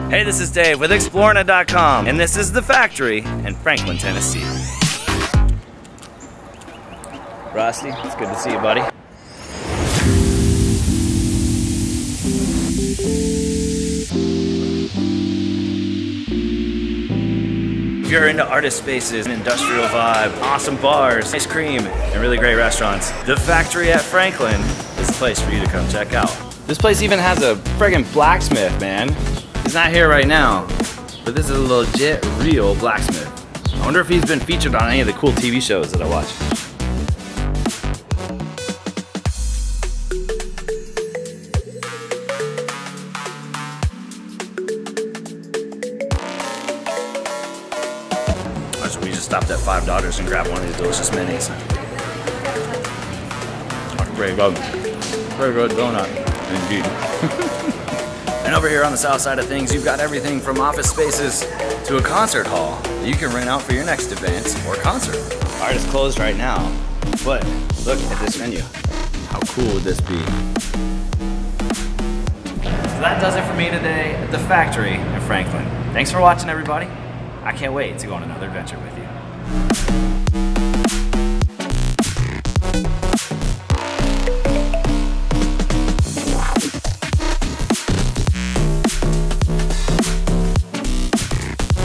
Hey, this is Dave with Explorna.com, and this is The Factory in Franklin, Tennessee. Rusty, it's good to see you, buddy. If you're into artist spaces, an industrial vibe, awesome bars, ice cream, and really great restaurants, The Factory at Franklin is the place for you to come check out. This place even has a friggin' blacksmith, man. He's not here right now, but this is a legit, real blacksmith. I wonder if he's been featured on any of the cool TV shows that I watch. We just stopped at Five Daughters and grabbed one of these delicious minis. Very good. Very good donut, indeed. And over here on the south side of things, you've got everything from office spaces to a concert hall that you can rent out for your next event or concert. Art is closed right now, but look at this menu. How cool would this be? So that does it for me today at The Factory in Franklin. Thanks for watching, everybody. I can't wait to go on another adventure with you.